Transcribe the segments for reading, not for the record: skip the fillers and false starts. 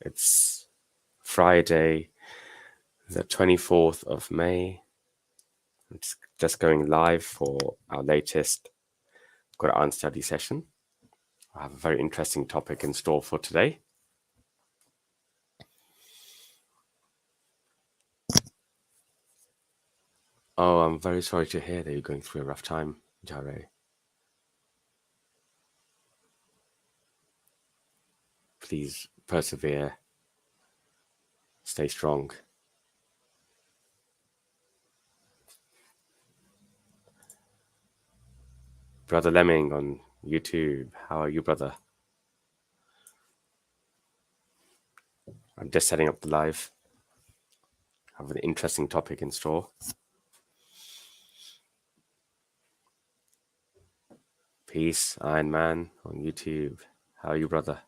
It's Friday, the 24th of May. It's just going live for our latest Qur'an study session. I have a very interesting topic in store for today. Oh, I'm very sorry to hear that you're going through a rough time, Jare. Please persevere. Stay strong. Brother Lemming on YouTube. How are you, brother? I'm just setting up the live. I have an interesting topic in store. Peace, Iron Man on YouTube. How are you, brother?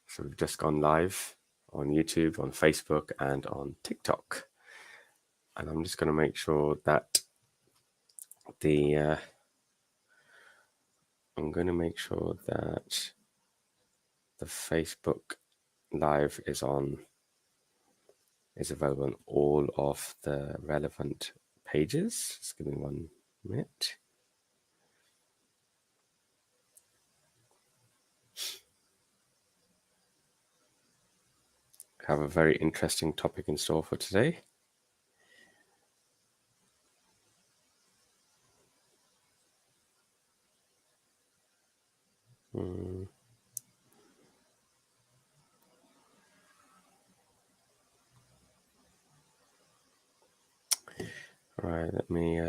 So we've just gone live on YouTube, on Facebook, and on TikTok. And I'm just going to make sure that the Facebook live is available on all of the relevant pages. Just give me 1 minute. I have a very interesting topic in store for today. All right, let me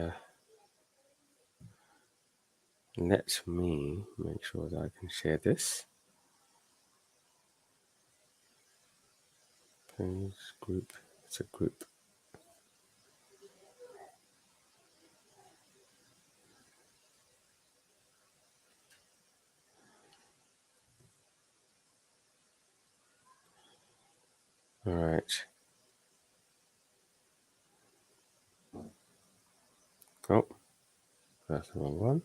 make sure that I can share this. Please, group. It's a group. All right. Oh, that's the wrong one.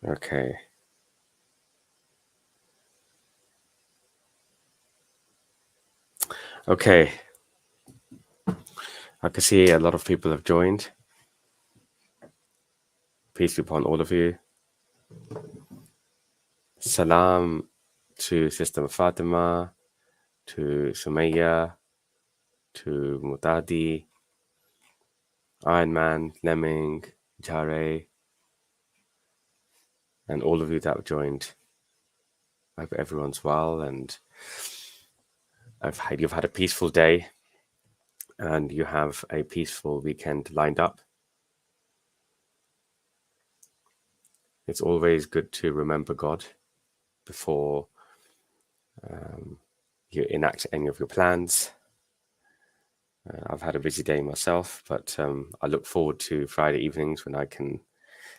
Okay. Okay. I can see a lot of people have joined. Peace be upon all of you. Salam to Sister Fatima, to Sumaya, to Mutadi, Iron Man, Lemming, Jare, and all of you that have joined. I hope everyone's well and you've had a peaceful day and you have a peaceful weekend lined up. It's always good to remember God before you enact any of your plans. I've had a busy day myself, but I look forward to Friday evenings when I can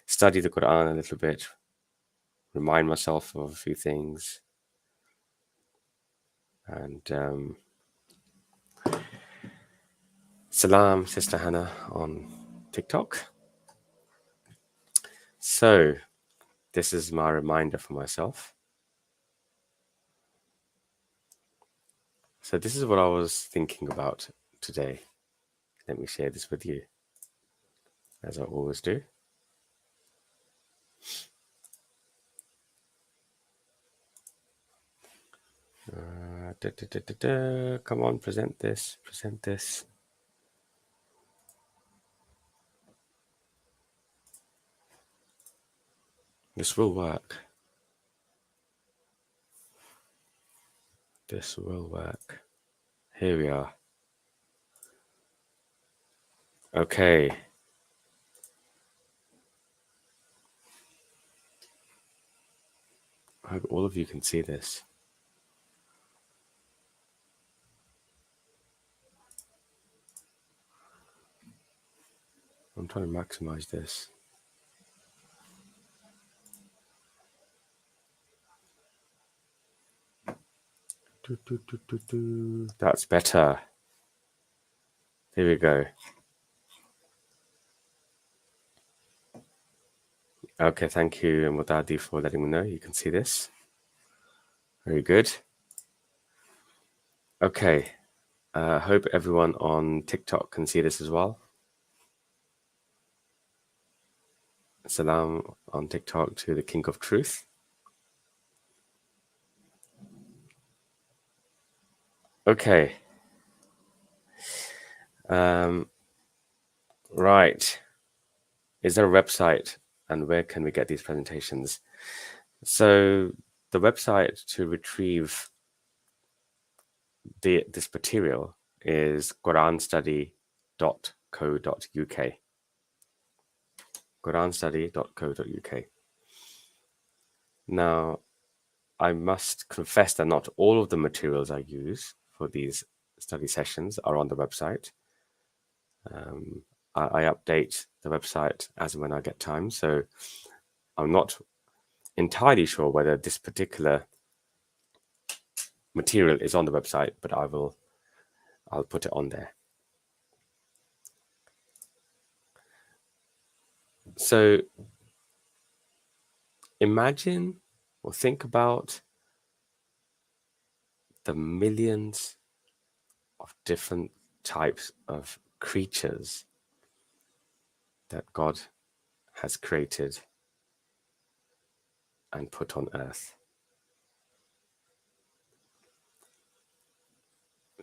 study the Qur'an a little bit, remind myself of a few things, and salam, Sister Hannah on TikTok. So this is my reminder for myself. So this is what I was thinking about today. Let me share this with you, as I always do. Come on, present this. This will work. This will work. Here we are. Okay. I hope all of you can see this. I'm trying to maximize this. That's better. Here we go. Okay, thank you, Mudadi, for letting me know. You can see this. Very good. Okay. Hope everyone on TikTok can see this as well. Salam on TikTok to the King of Truth. Okay. Right. Is there a website and where can we get these presentations? So the website to retrieve this material is quranstudy.co.uk. quranstudy.co.uk. Now, I must confess that not all of the materials I use for these study sessions are on the website. I update the website as and when I get time, so I'm not entirely sure whether this particular material is on the website, but I'll put it on there. So imagine or think about the millions of different types of creatures that God has created and put on earth.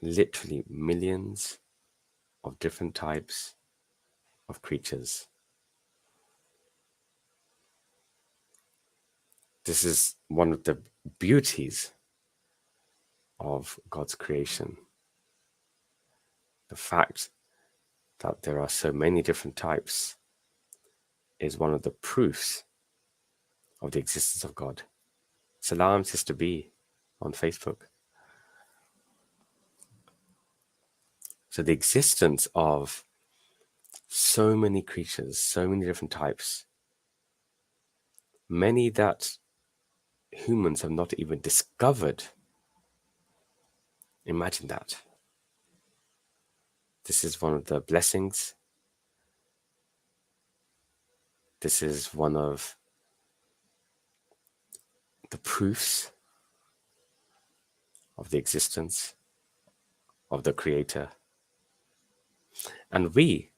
Literally millions of different types of creatures. This is one of the beauties of God's creation. The fact that there are so many different types is one of the proofs of the existence of God. Salam, Sister B, on Facebook. So the existence of so many creatures, so many different types, many that humans have not even discovered. Imagine that. This is one of the blessings. This is one of the proofs of the existence of the Creator. And we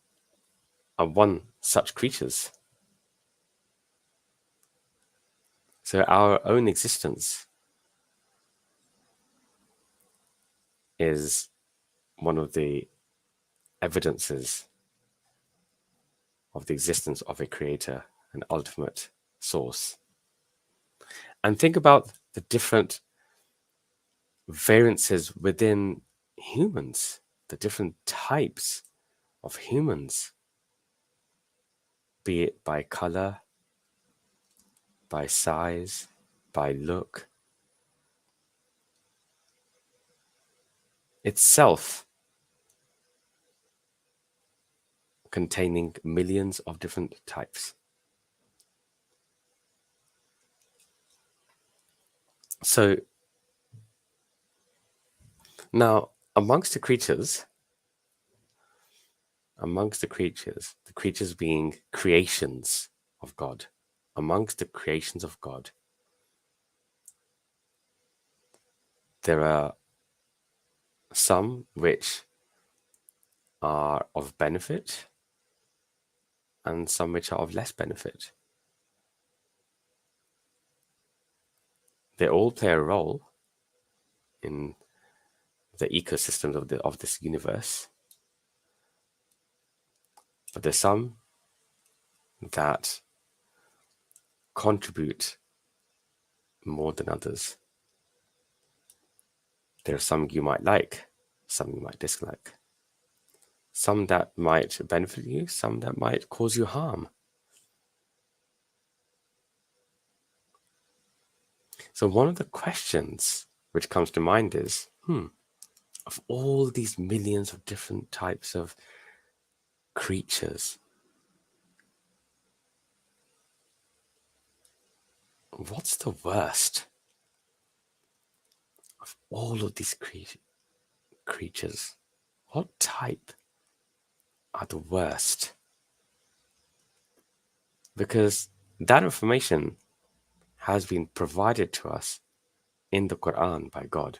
are one such creatures. So our own existence is one of the evidences of the existence of a Creator, an ultimate source. And think about the different variances within humans, the different types of humans, be it by color, by size, by look, itself containing millions of different types. So now amongst the creatures being creations of God, amongst the creations of God, there are some which are of benefit and some which are of less benefit. They all play a role in the ecosystems of this universe, but there's some that contribute more than others. There are some you might like, some you might dislike, some that might benefit you, some that might cause you harm. So one of the questions which comes to mind is, of all these millions of different types of creatures, what's the worst? of all of these creatures, what type are the worst? Because that information has been provided to us in the Qur'an by God,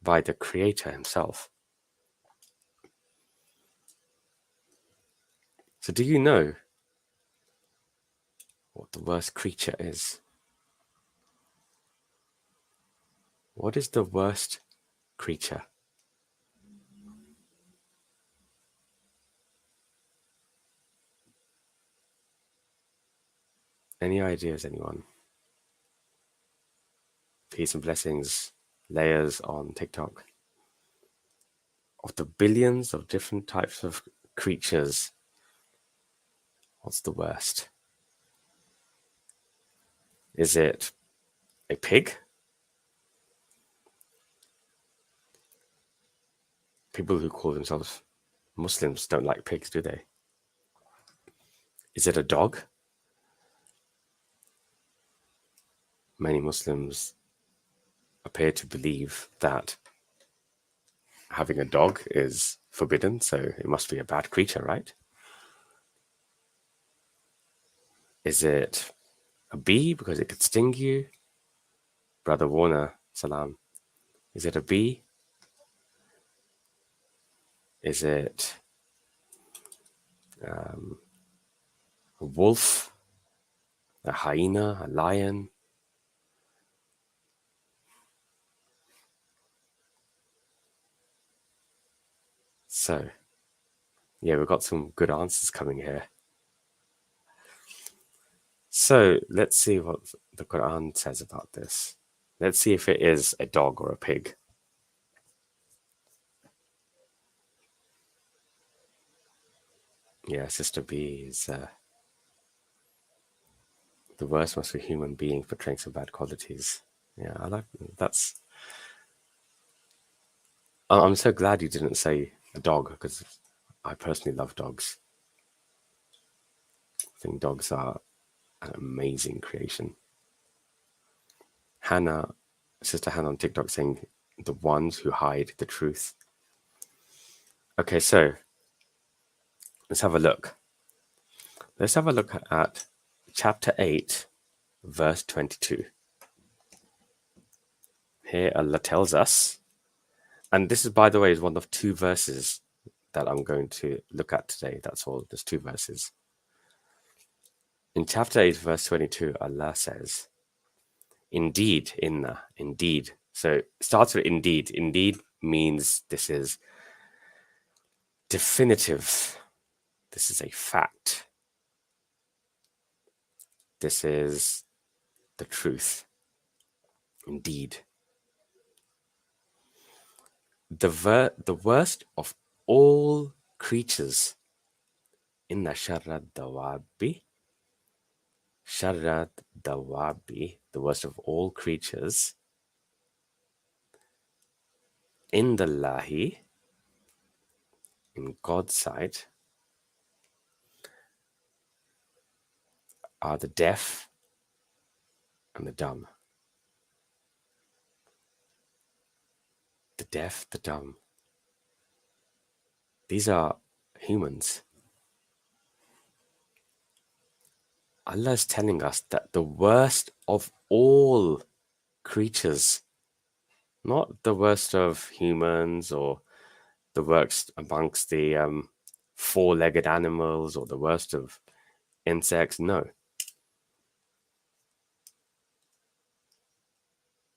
by the Creator Himself. So do you know what the worst creature is? What is the worst creature? Any ideas, anyone? Peace and blessings, layers on TikTok. Of the billions of different types of creatures, what's the worst? Is it a pig? People who call themselves Muslims don't like pigs, do they? Is it a dog? Many Muslims appear to believe that having a dog is forbidden, so it must be a bad creature, right? Is it a bee because it could sting you? Brother Warner, salam. Is it a bee? Is it a wolf? A hyena? A lion? So, yeah, we've got some good answers coming here. So, let's see what the Quran says about this. Let's see if it is a dog or a pig. Yeah, Sister B is the worst must be human being portraying some bad qualities. Yeah, I like that's. I'm so glad you didn't say a dog because I personally love dogs. I think dogs are an amazing creation. Hannah, Sister Hannah on TikTok saying the ones who hide the truth. Okay, so let's have a look. Let's have a look at chapter 8, verse 22. Here Allah tells us, and this is, by the way, is one of two verses that I'm going to look at today. That's all, there's two verses. In chapter 8, verse 22, Allah says, indeed, inna, indeed. So it starts with indeed. Indeed means this is definitive. This is a fact. This is the truth. Indeed. The worst of all creatures. Inna sharrad dawabi. Sharrad dawabi. The worst of all creatures. In the Lahi. In God's sight. Are the deaf and the dumb. The deaf, the dumb. These are humans. Allah is telling us that the worst of all creatures, not the worst of humans or the worst amongst the four-legged animals or the worst of insects, no.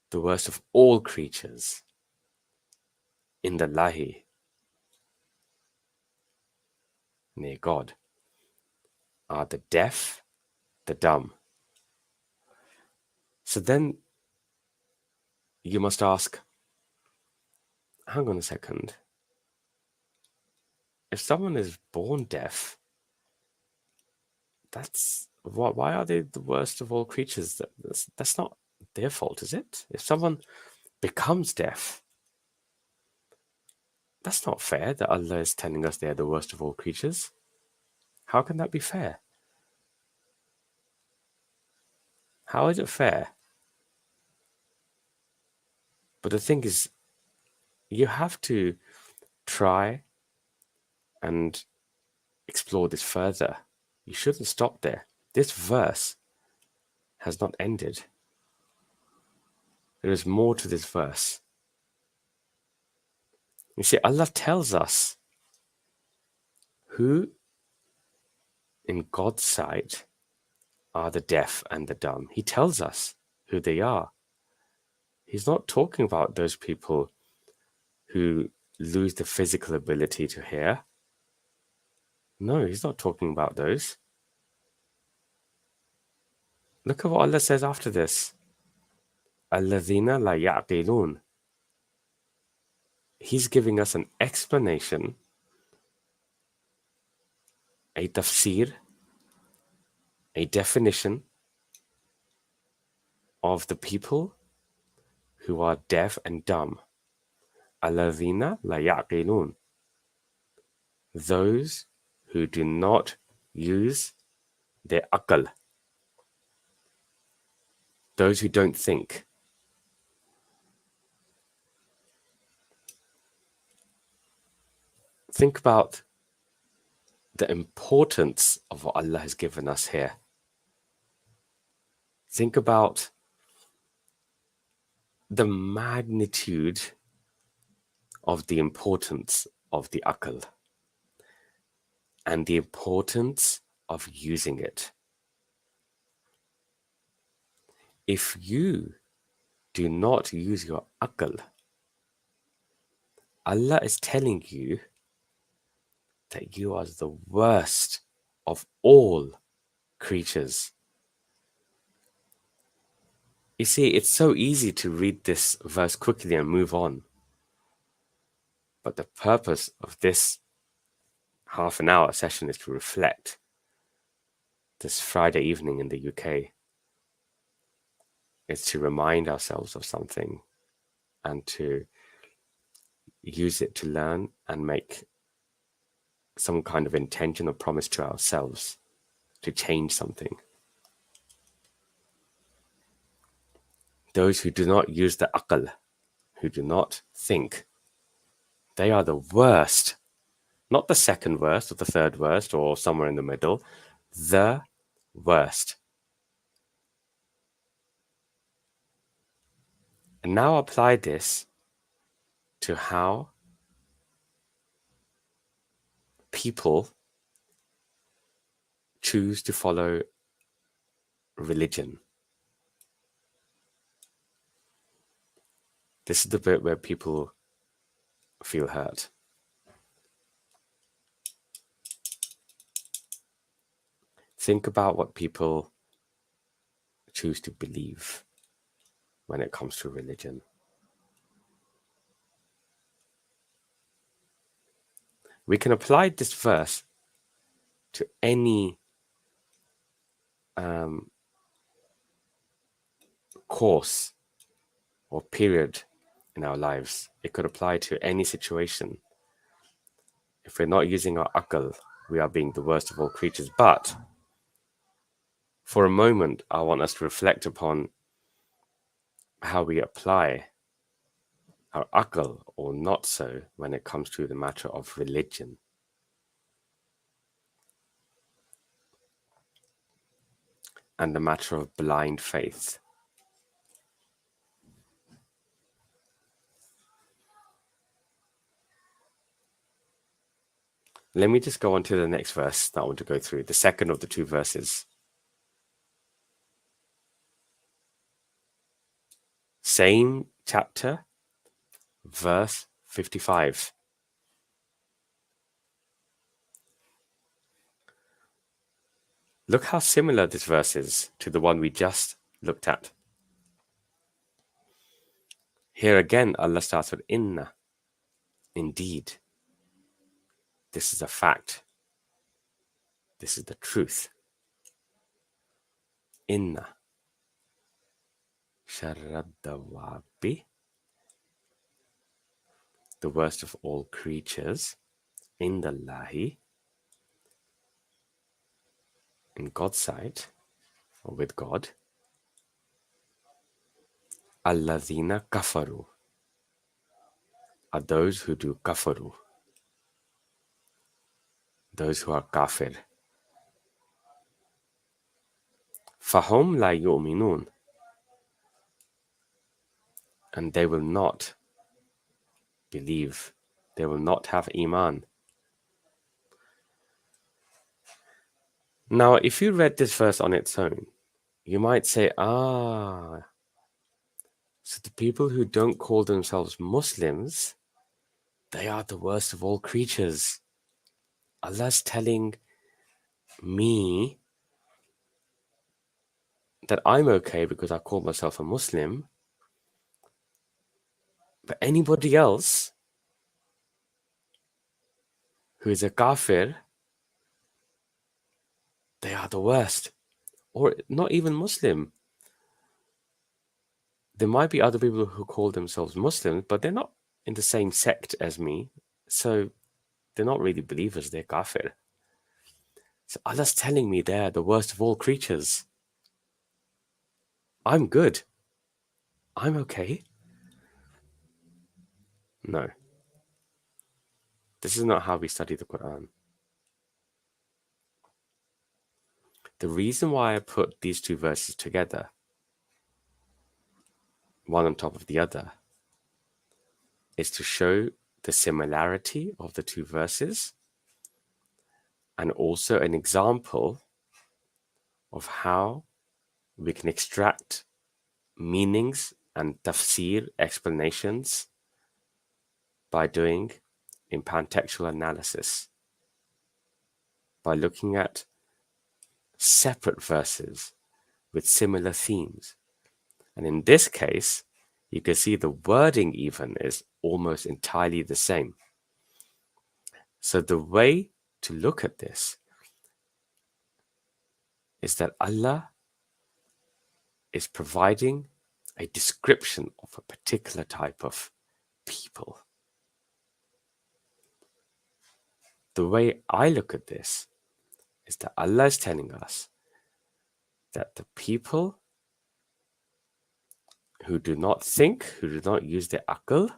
The worst of all creatures in the Lahi, near God, are the deaf, the dumb. So then you must ask, hang on a second. If someone is born deaf, why are they the worst of all creatures? That's not their fault, is it? If someone becomes deaf, that's not fair that Allah is telling us they're the worst of all creatures. How can that be fair? How is it fair? But the thing is, you have to try and explore this further. You shouldn't stop there. This verse has not ended. There is more to this verse. You see, Allah tells us who in God's sight are the deaf and the dumb. He tells us who they are. He's not talking about those people who lose the physical ability to hear. No, he's not talking about those. Look at what Allah says after this. الَّذِينَ لَا يَعْقِلُونَ. He's giving us an explanation, a tafsir, a definition of the people who are deaf and dumb. الَّذِينَ لَا يَعْقِلُونَ. Those who do not use their aql. Those who don't think. Think about the importance of what Allah has given us here. Think about the magnitude of the importance of the aql and the importance of using it. If you do not use your aql, Allah is telling you that you are the worst of all creatures. You see, it's so easy to read this verse quickly and move on. But the purpose of this half an hour session is to reflect this Friday evening in the UK. It's to remind ourselves of something and to use it to learn and make some kind of intention or promise to ourselves to change something. Those who do not use the aql, who do not think, they are the worst. Not the second worst or the third worst or somewhere in the middle. The worst. And now apply this to how people choose to follow religion. This is the bit where people feel hurt. Think about what people choose to believe when it comes to religion. We can apply this verse to any course or period in our lives. It could apply to any situation. If we're not using our aql, we are being the worst of all creatures. But for a moment, I want us to reflect upon how we apply our aql, or not so, when it comes to the matter of religion. And the matter of blind faith. Let me just go on to the next verse that I want to go through, the second of the two verses. Same chapter, verse 55. Look how similar this verse is to the one we just looked at. Here again, Allah starts with inna. Indeed. This is a fact. This is the truth. Inna. Sharrad dawabi. The worst of all creatures. Indallahi. In God's sight, or with God. Alladhina kafaru. are those who do kafaru, those who are kafir. Fahum la yu'minun, and they will not believe. They will not have iman. Now, if you read this verse on its own, you might say, so the people who don't call themselves Muslims, they are the worst of all creatures. Allah's telling me that I'm okay because I call myself a Muslim, but anybody else who is a kafir, they are the worst. Or not even Muslim. There might be other people who call themselves Muslims, but they're not in the same sect as me. So they're not really believers, they're kafir. So Allah's telling me they're the worst of all creatures. I'm good. I'm okay. No. This is not how we study the Qur'an. The reason why I put these two verses together, one on top of the other, is to show the similarity of the two verses and also an example of how we can extract meanings and tafsir explanations by doing in contextual analysis, by looking at separate verses with similar themes. And in this case, you can see the wording even is almost entirely the same. So the way to look at this is that Allah is providing a description of a particular type of people. The way I look at this is that Allah is telling us that the people who do not think, who do not use their aql,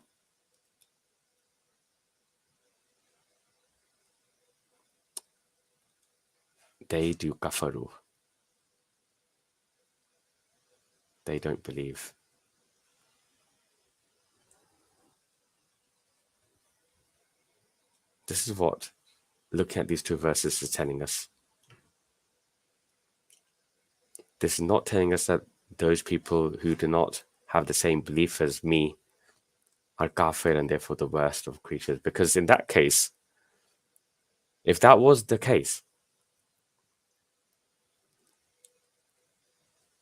they do kafaru. They don't believe. This is what looking at these two verses is telling us. This is not telling us that those people who do not have the same belief as me are kafir and therefore the worst of creatures. Because in that case, if that was the case,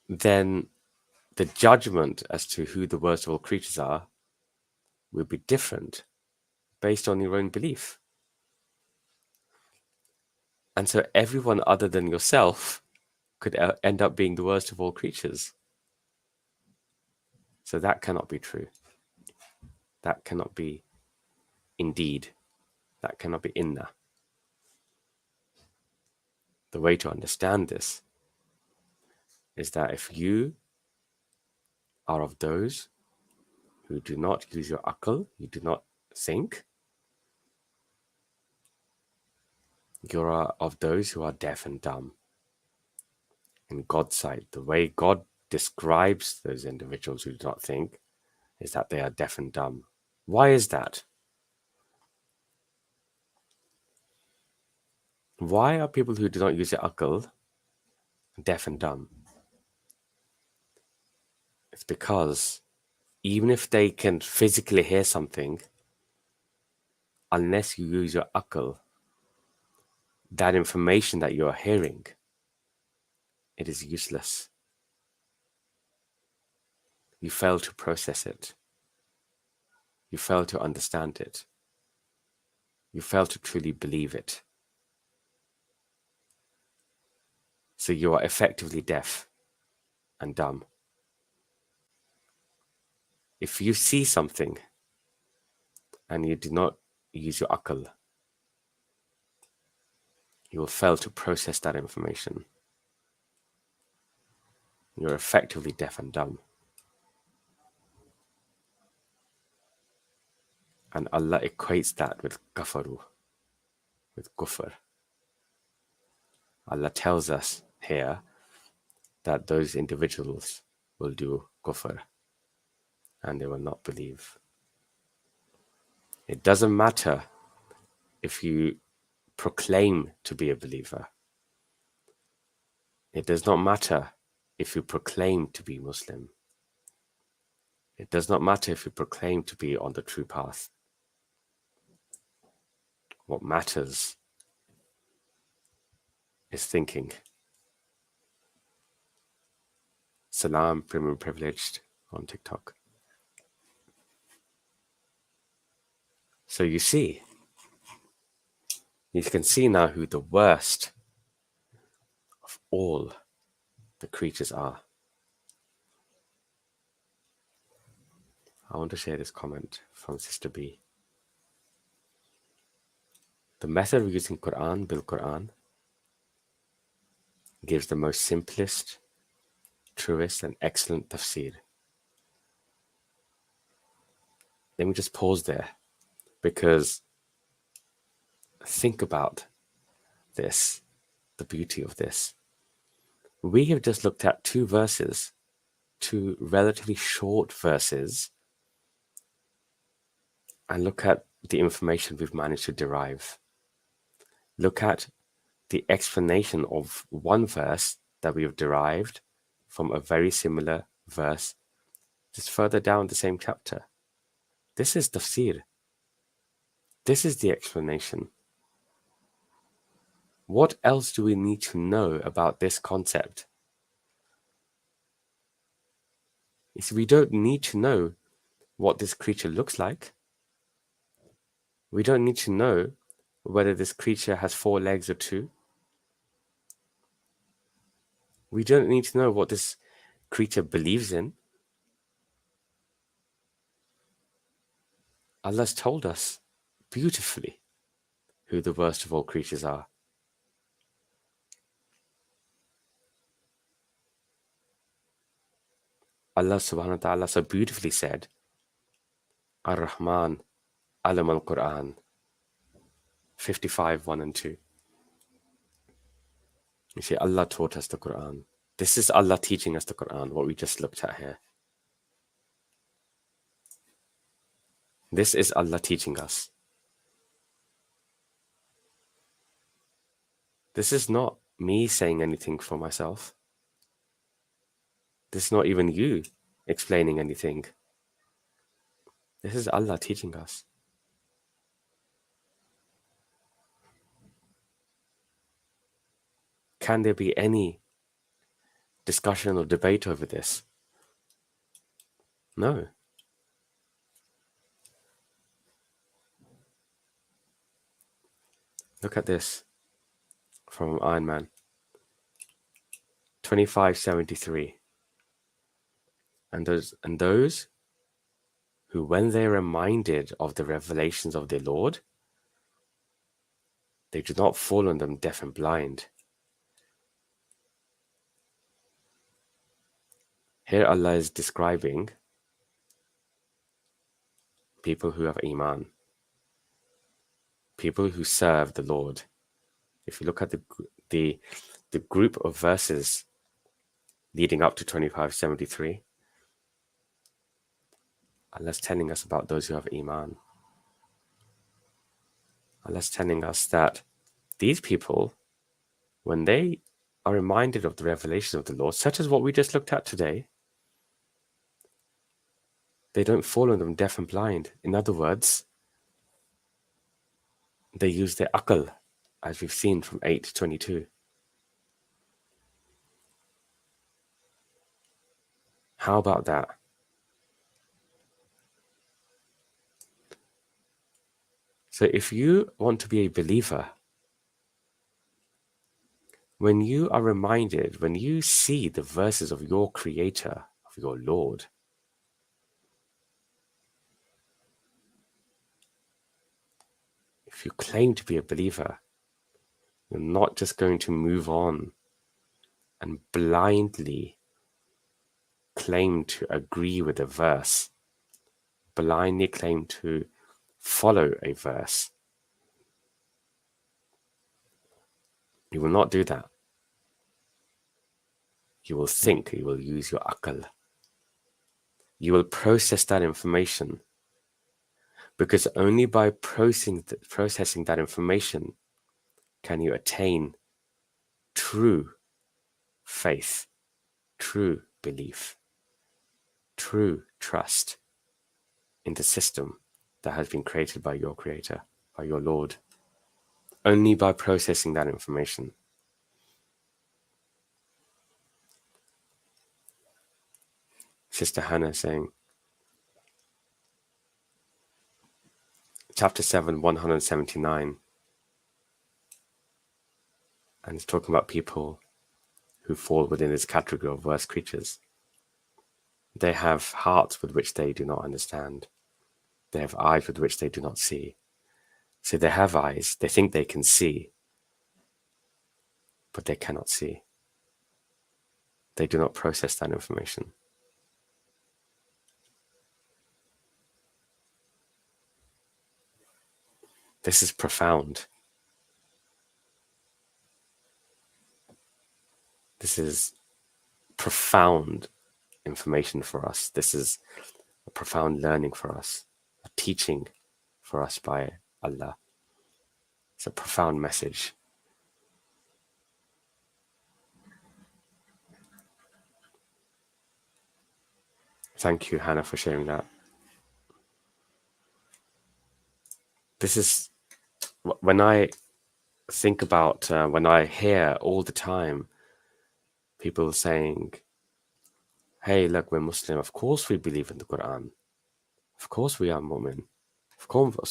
then the judgment as to who the worst of all creatures are will be different based on your own belief. And so everyone other than yourself could end up being the worst of all creatures. So that cannot be true. That cannot be indeed. That cannot be inna. The way to understand this is that if you are of those who do not use your aql, you do not think, you are of those who are deaf and dumb. In God's sight, the way God describes those individuals who do not think is that they are deaf and dumb. Why is that? Why are people who do not use their aql deaf and dumb? It's because even if they can physically hear something, unless you use your aql, that information that you are hearing, it is useless. You fail to process it. You fail to understand it. You fail to truly believe it. So you are effectively deaf and dumb. If you see something and you do not use your aql, you will fail to process that information. You're effectively deaf and dumb. And Allah equates that with kafaru, with kufr. Allah tells us here that those individuals will do kufr and they will not believe. It doesn't matter if you proclaim to be a believer. It does not matter if you proclaim to be Muslim. It does not matter if you proclaim to be on the true path. What matters is thinking. Salam, prim and privileged on TikTok. So you can see now who the worst of all the creatures are. I want to share this comment from Sister B. The method of using Qur'an, Bil Qur'an, gives the most simplest, truest, and excellent tafsir. Let me just pause there, because think about this, the beauty of this. We have just looked at two verses, two relatively short verses, and look at the information we've managed to derive. Look at the explanation of one verse that we have derived from a very similar verse just further down the same chapter. This is tafsir. This is the explanation. What else do we need to know about this concept? You see, we don't need to know what this creature looks like. We don't need to know whether this creature has 4 legs or 2. We don't need to know what this creature believes in. Allah's told us beautifully who the worst of all creatures are. Allah subhanahu wa ta'ala so beautifully said, Ar-Rahman, Alam al-Qur'an, 55, 1 and 2. You see, Allah taught us the Qur'an. This is Allah teaching us the Qur'an, what we just looked at here. This is Allah teaching us. This is not me saying anything for myself. This is not even you explaining anything. This is Allah teaching us. Can there be any discussion or debate over this? No. Look at this from Iron Man 2573. And those who, when they are reminded of the revelations of their Lord, they do not fall on them deaf and blind. Here Allah is describing people who have Iman, people who serve the Lord. If you look at the group of verses leading up to 2573, Allah's telling us about those who have Iman. Allah's telling us that these people, when they are reminded of the revelation of the Lord, such as what we just looked at today, they don't fall on them deaf and blind. In other words, they use their aql, as we've seen from 8 to 22. How about that? So if you want to be a believer, when you are reminded, when you see the verses of your Creator, of your Lord, if you claim to be a believer, you're not just going to move on and blindly claim to agree with a verse, blindly claim to follow a verse. You will not do that. You will think, you will use your akal. You will process that information, because only by processing that information can you attain true faith, true belief, true trust in the system that has been created by your Creator, by your Lord. Only by processing that information. Sister Hannah saying, chapter 7, 179, and it's talking about people who fall within this category of worst creatures. They have hearts with which they do not understand. They have eyes with which they do not see. So they have eyes, they think they can see, but they cannot see. They do not process that information. This is profound. This is profound information for us. This is a profound learning for us, a teaching for us by Allah. It's a profound message. Thank you, Hannah, for sharing that. This is when I think about, when I hear all the time people saying, hey, look, we're Muslim. Of course we believe in the Qur'an. Of course we are Mu'min. Of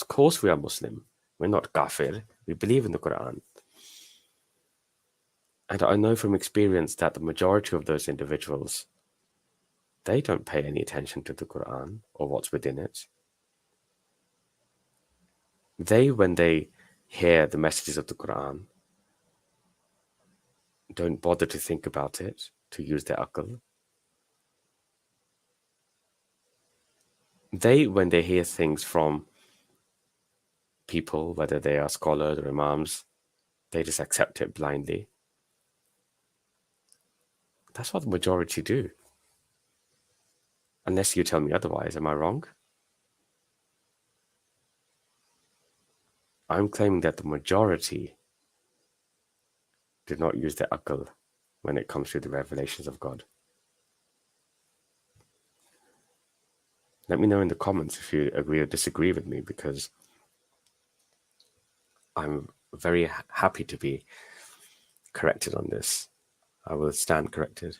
course we are Muslim. We're not kafir. We believe in the Qur'an. And I know from experience that the majority of those individuals, they don't pay any attention to the Qur'an or what's within it. They, when they hear the messages of the Qur'an, don't bother to think about it, to use their akal. They, when they hear things from people, whether they are scholars or imams, they just accept it blindly. That's what the majority do. Unless you tell me otherwise, am I wrong? I'm claiming that the majority did not use their akal when it comes to the revelations of God. Let me know in the comments if you agree or disagree with me, because I'm very happy to be corrected on this. I will stand corrected.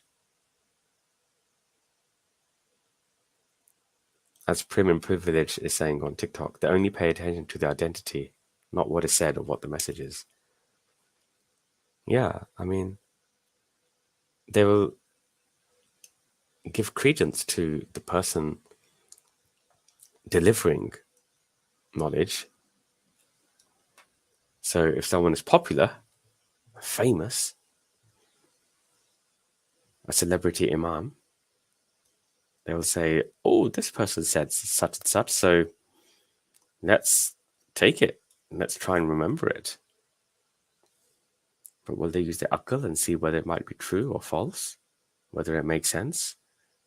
As Prim and Privilege is saying on TikTok, they only pay attention to the identity, not what is said or what the message is. Yeah, I mean, they will give credence to the person delivering knowledge. So if someone is popular, famous, a celebrity imam, they will say, oh, this person said such and such, so let's take it. Let's try and remember it. But will they use their akal and see whether it might be true or false? Whether it makes sense?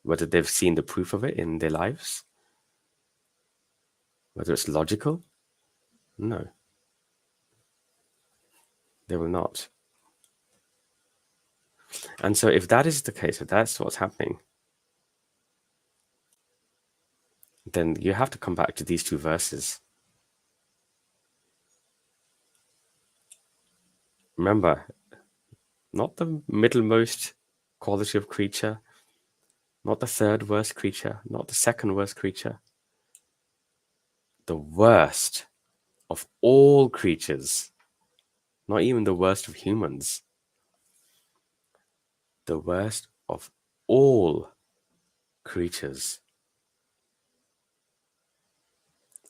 Whether they've seen the proof of it in their lives? Whether it's logical? No. They will not. And so if that is the case, if that's what's happening, then you have to come back to these two verses. Remember, not the middlemost quality of creature, not the third worst creature, not the second worst creature. The worst of all creatures, not even the worst of humans. The worst of all creatures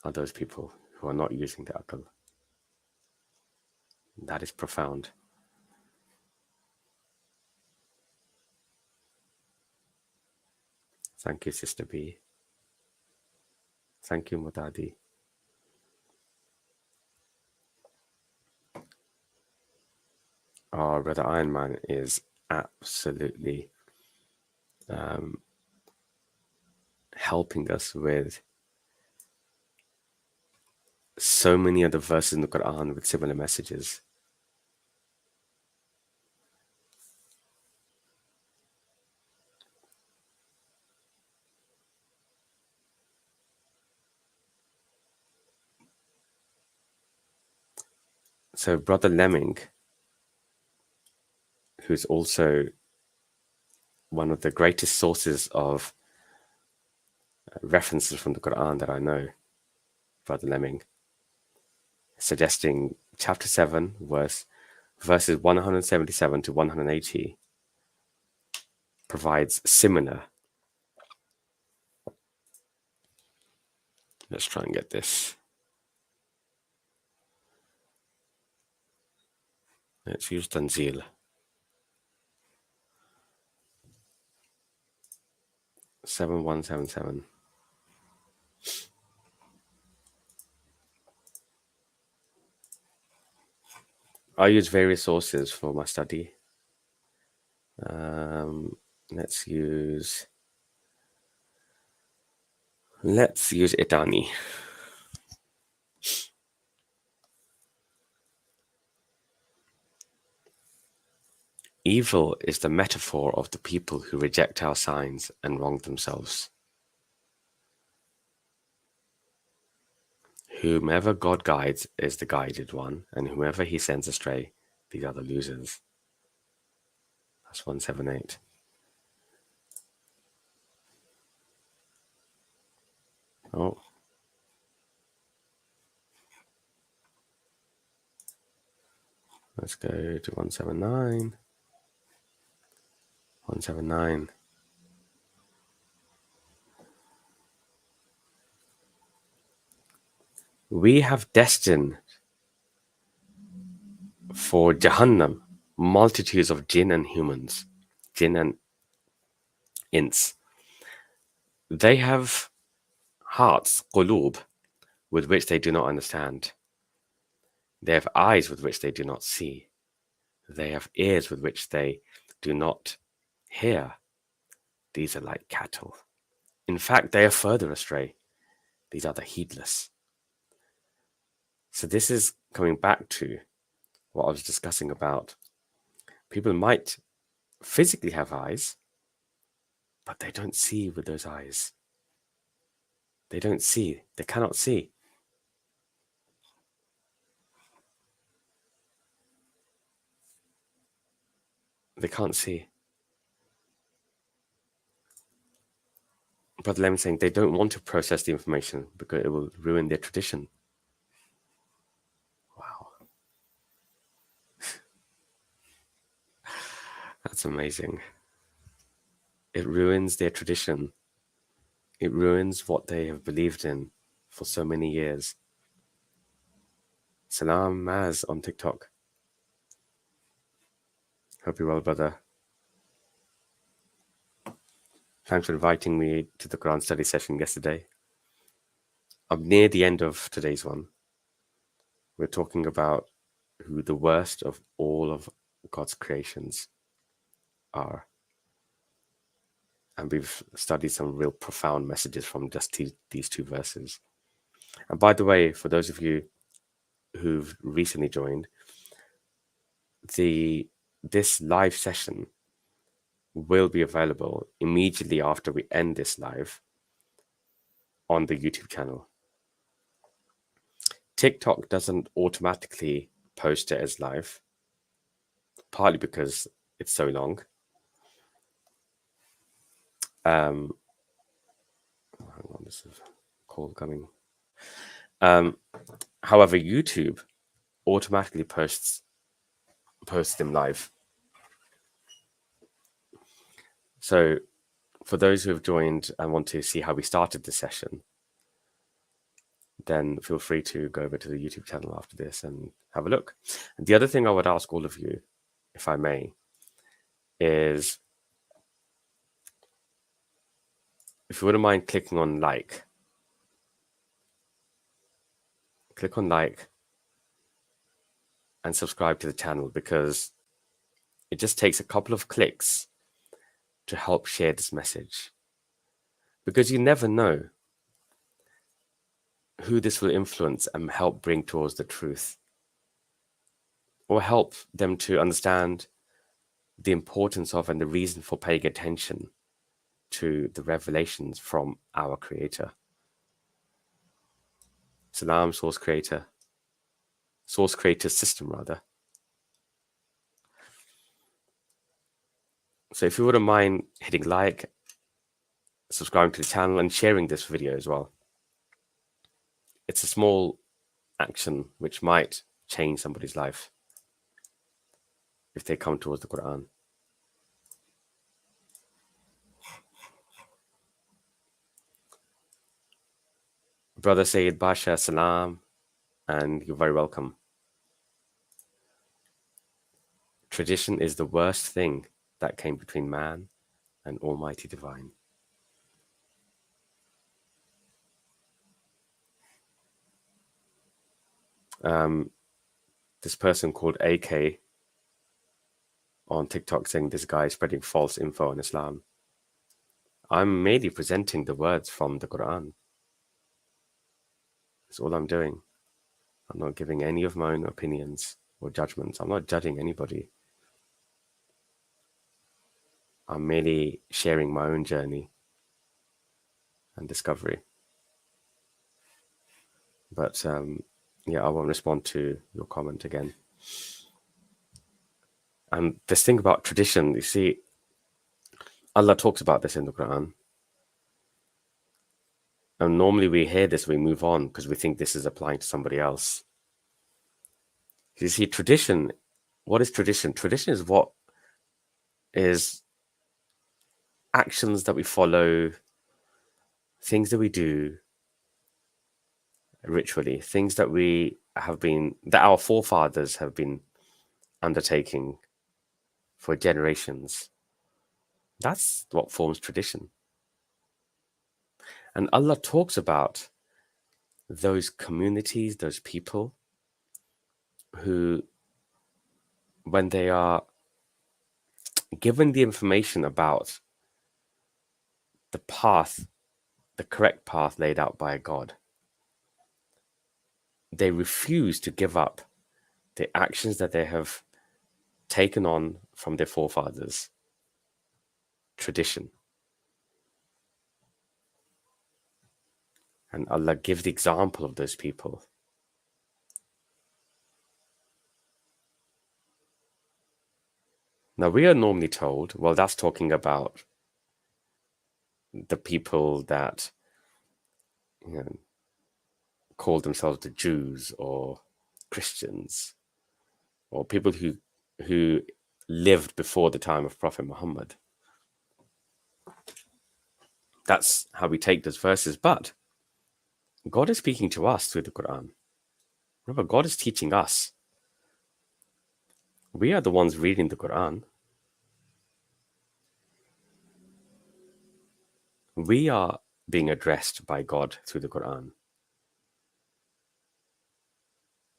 are those people who are not using the akal. That is profound. Thank you, Sister B. Thank you, Mudadi. our brother Iron Man is absolutely helping us with so many other verses in the Qur'an with similar messages. So Brother Lemming, who's also one of the greatest sources of references from the Qur'an that I know, Brother Lemming, suggesting chapter 7, verses 177 to 180 provides similar. Let's try and get this. Let's use Tanzil. 7177. I use various sources for my study. Let's use Itani. Evil is the metaphor of the people who reject our signs and wrong themselves. Whomever God guides is the guided one, and whomever he sends astray, these are the losers. That's 178. Oh. Let's go to 179. 179. We have destined for Jahannam multitudes of jinn and humans, jinn and ins. They have hearts, qulub, with which they do not understand. They have eyes with which they do not see. They have ears with which they do not hear. These are like cattle. In fact, they are further astray. These are the heedless. So this is coming back to what I was discussing about. People might physically have eyes, but they don't see with those eyes. They don't see. They cannot see. They can't see. Brother Lemon saying they don't want to process the information because it will ruin their tradition. Wow. That's amazing. It ruins their tradition. It ruins what they have believed in for so many years. Salam Maz on TikTok. Hope you're well, brother. Thanks for inviting me to the Quran study session yesterday. I'm near the end of today's one. We're talking about who the worst of all of God's creations are. And we've studied some real profound messages from just these two verses. And by the way, for those of you who've recently joined, this live session will be available immediately after we end this live on the YouTube channel. TikTok doesn't automatically post it as live, partly because it's so long. Hang on, this is a call coming. However, YouTube automatically posts them live. So for those who have joined and want to see how we started the session, then feel free to go over to the YouTube channel after this and have a look. And the other thing I would ask all of you, if I may, is if you wouldn't mind clicking on like. Click on like and subscribe to the channel, because It just takes a couple of clicks to help share this message. Because you never know who this will influence and help bring towards the truth, or help them to understand the importance of and the reason for paying attention to the revelations from our Creator. Salam, Source Creator System, rather. So if you wouldn't mind hitting like, subscribing to the channel, and sharing this video as well. It's a small action which might change somebody's life if they come towards the Qur'an. Brother Sayyid Basha, salam, and you're very welcome. Tradition is the worst thing that came between man and Almighty Divine. This person called AK on TikTok saying this guy is spreading false info on Islam. I'm merely presenting the words from the Qur'an. That's all I'm doing. I'm not giving any of my own opinions or judgments. I'm not judging anybody. I'm merely sharing my own journey and discovery. But yeah, I won't respond to your comment again. And this thing about tradition, you see, Allah talks about this in the Quran. And normally we hear this, we move on because we think this is applying to somebody else. You see, tradition, what is tradition? Tradition is what is actions that we follow, things that we do ritually, things that that our forefathers have been undertaking for generations. That's what forms tradition. And Allah talks about those communities, those people who, when they are given the information about the path, the correct path laid out by God, they refuse to give up the actions that they have taken on from their forefathers, tradition. And Allah gives the example of those people. Now, we are normally told, well, that's talking about the people that, call themselves the Jews or Christians, or people who lived before the time of Prophet Muhammad. That's how we take those verses. But God is speaking to us through the Quran. Remember, God is teaching us. We are the ones reading the Quran. We are being addressed by God through the Quran.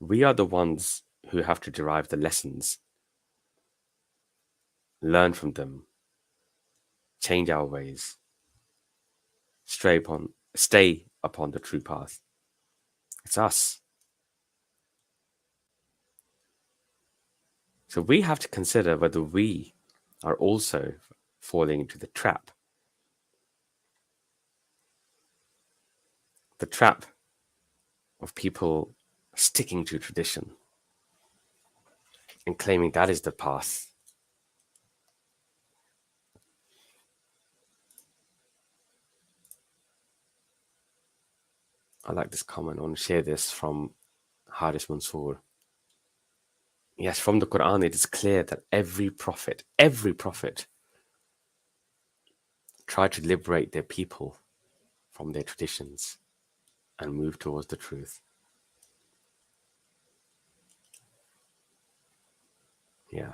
We are the ones who have to derive the lessons, learn from them, change our ways, stay upon the true path. It's us. So we have to consider whether we are also falling into the trap. The trap of people sticking to tradition and claiming that is the path. I like this comment. I want to share this from Haris Mansour. Yes, from the Quran, it is clear that every prophet tried to liberate their people from their traditions and move towards the truth. Yeah.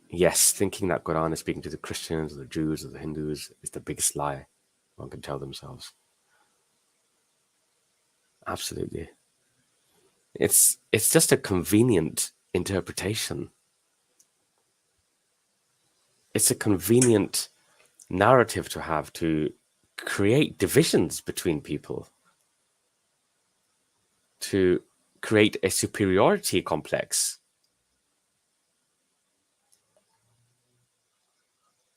Yes, thinking that Quran is speaking to the Christians or the Jews or the Hindus is the biggest lie one can tell themselves. Absolutely. It's just a convenient interpretation. It's a convenient narrative to have to create divisions between people, to create a superiority complex.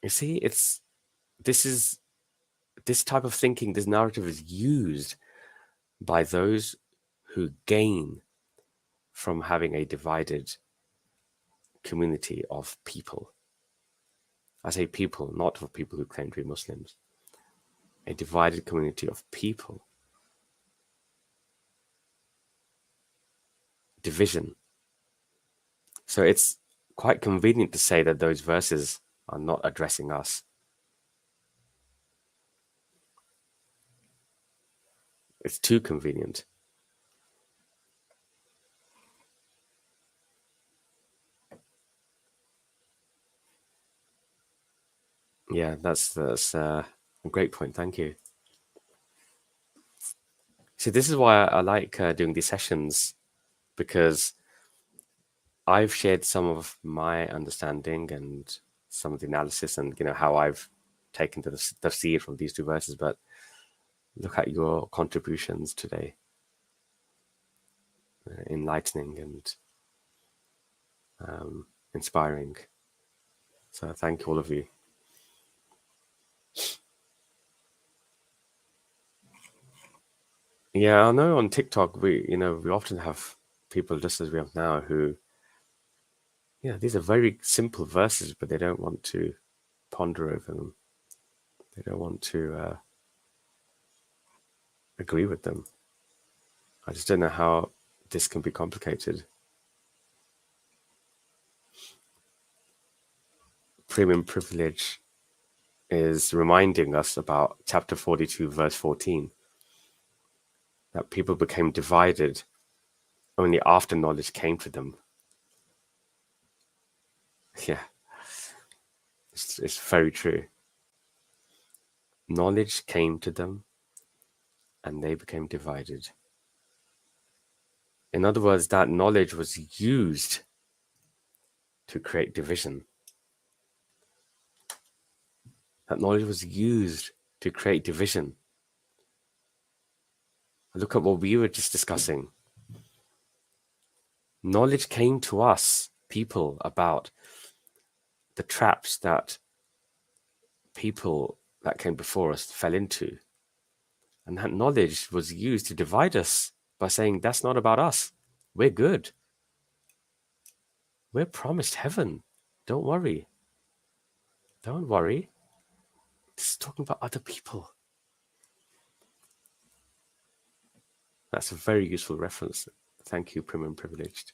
You see, this type of thinking, this narrative is used by those who gain from having a divided community of people. I say people, not of people who claim to be Muslims. A divided community of people. Division. So it's quite convenient to say that those verses are not addressing us. It's too convenient. Yeah, that's a great point. Thank you. See, this is why I like doing these sessions, because I've shared some of my understanding and some of the analysis and how I've taken to the tafsir from these two verses. But look at your contributions today, enlightening and inspiring. So thank all of you. Yeah, I know on TikTok we often have people just as we have now who, these are very simple verses, but they don't want to ponder over them. They don't want to agree with them. I just don't know how this can be complicated. Premium privilege is reminding us about chapter 42, verse 14, that people became divided only after knowledge came to them. Yeah, it's very true. Knowledge came to them and they became divided. In other words, that knowledge was used to create division. That knowledge was used to create division. Look at what we were just discussing. Knowledge came to us, people, about the traps that people that came before us fell into. And that knowledge was used to divide us by saying, that's not about us. We're good. We're promised heaven. Don't worry. Don't worry. This is talking about other people. That's a very useful reference. Thank you, Prim and Privileged.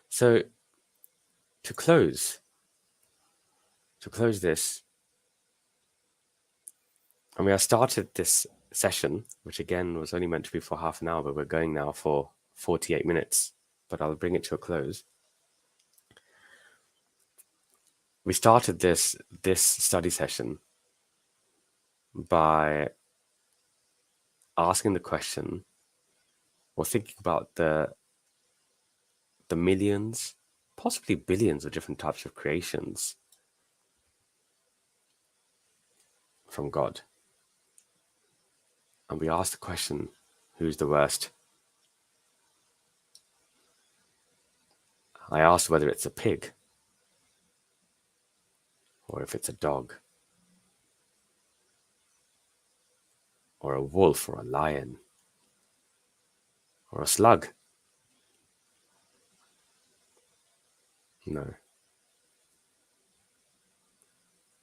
So, to close this, I mean, I started this session, which again was only meant to be for half an hour, but we're going now for 48 minutes, but I'll bring it to a close. We started this study session by asking the question, or thinking about the millions, possibly billions of different types of creations from God. And we asked the question, who's the worst? I asked whether it's a pig, or if it's a dog, or a wolf, or a lion, or a slug. No.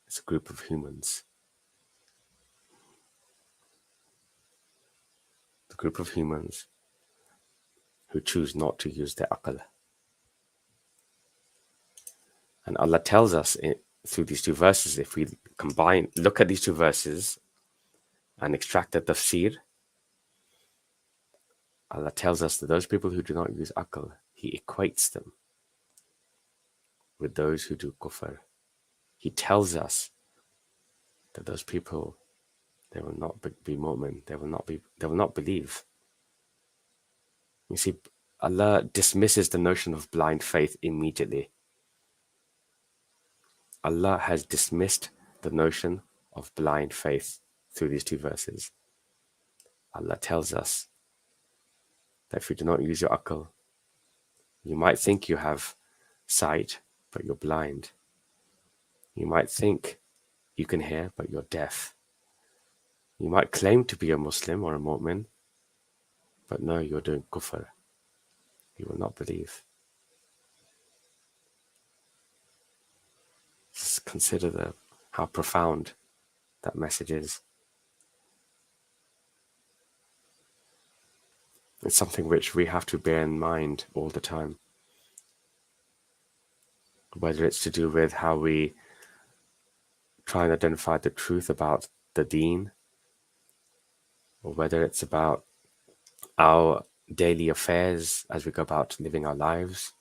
It's a group of humans. The group of humans who choose not to use their aql. And Allah tells us through these two verses, if we look at these two verses and extract the tafsir, Allah tells us that those people who do not use aql, He equates them with those who do kufr. He tells us that those people they will not be mu'min. They will not believe. You see, Allah dismisses the notion of blind faith immediately. Allah has dismissed the notion of blind faith through these two verses. Allah tells us that if you do not use your aql, you might think you have sight, but you're blind. You might think you can hear, but you're deaf. You might claim to be a Muslim or a mu'min, but no, you're doing kufr. You will not believe. Just consider how profound that message is. It's something which we have to bear in mind all the time. Whether it's to do with how we try and identify the truth about the deen, or whether it's about our daily affairs as we go about living our lives,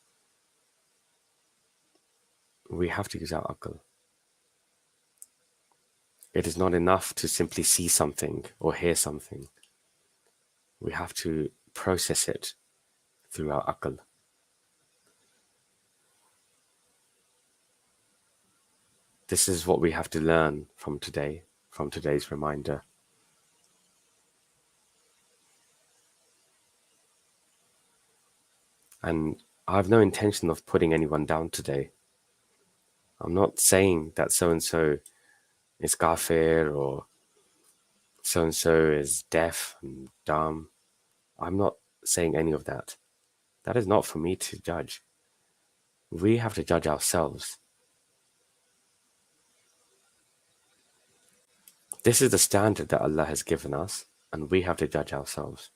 we have to use our aql. It is not enough to simply see something or hear something. We have to process it through our aql. This is what we have to learn from today, from today's reminder. And I have no intention of putting anyone down today. I'm not saying that so-and-so is kafir or so-and-so is deaf and dumb. I'm not saying any of that. That is not for me to judge. We have to judge ourselves. This is the standard that Allah has given us, and we have to judge ourselves.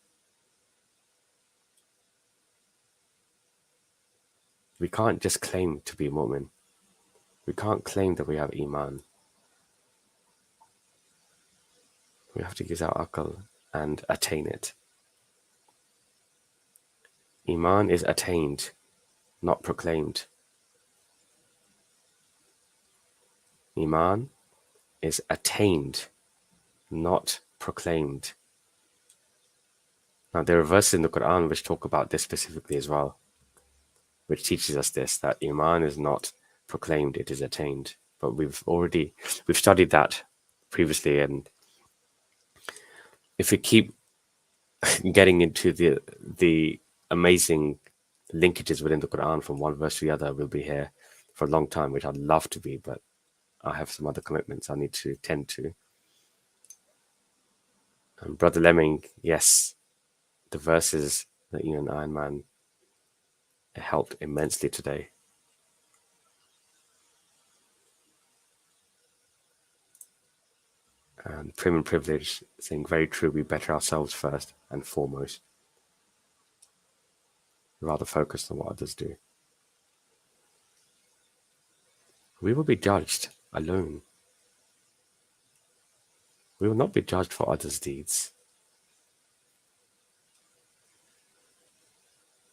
We can't just claim to be mu'min. We can't claim that we have iman. We have to use our aql and attain it. Iman is attained, not proclaimed. Iman is attained, not proclaimed. Now, there are verses in the Qur'an which talk about this specifically as well, which teaches us this, that Iman is not proclaimed, it is attained. But we've studied that previously, and if we keep getting into the amazing linkages within the Qur'an from one verse to the other, we'll be here for a long time, which I'd love to be, but I have some other commitments I need to tend to. And Brother Lemming, yes, the verses that you and Iron Man helped immensely today. And Prim and Privilege saying, very true, we better ourselves first and foremost, rather focused on what others do. We will be judged alone. We will not be judged for others' deeds.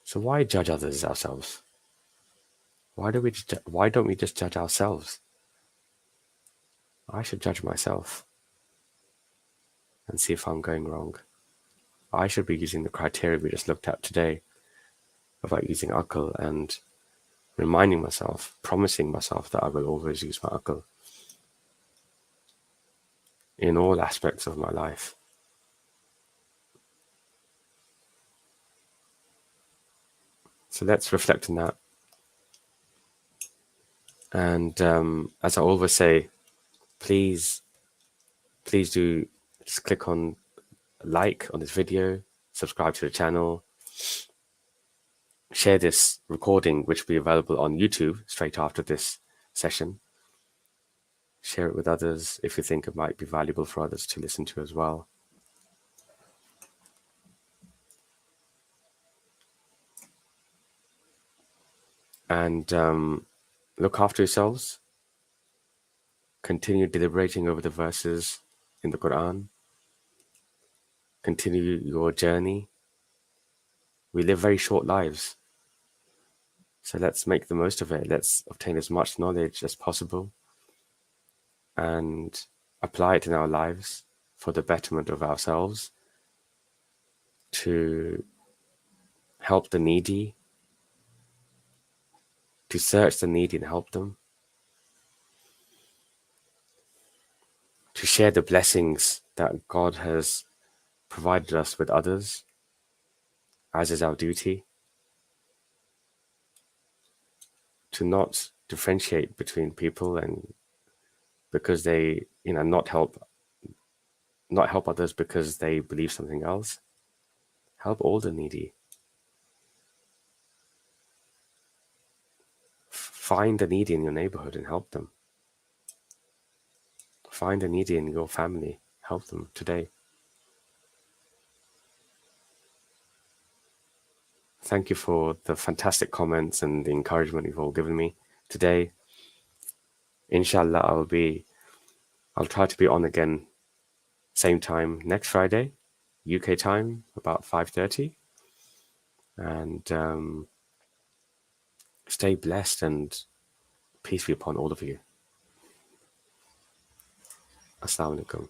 So why judge others ourselves? Why don't we just judge ourselves? I should judge myself and see if I'm going wrong. I should be using the criteria we just looked at today about using aql and reminding myself, promising myself that I will always use my aql in all aspects of my life. So let's reflect on that. And as I always say, please do just click on like on this video, subscribe to the channel, share this recording, which will be available on YouTube straight after this session. Share it with others if you think it might be valuable for others to listen to as well. And look after yourselves. Continue deliberating over the verses in the Qur'an. Continue your journey. We live very short lives, so let's make the most of it. Let's obtain as much knowledge as possible and apply it in our lives for the betterment of ourselves, to help the needy, to search the needy and help them, to share the blessings that God has provided us with others, as is our duty, to not differentiate between people and because they, not help others because they believe something else. Help all the needy. Find the needy in your neighborhood and help them. Find the needy in your family. Help them today. Thank you for the fantastic comments and the encouragement you've all given me today. Inshallah, I'll try to be on again same time next Friday, UK time, about 5:30. And stay blessed and peace be upon all of you. Assalamu alaikum.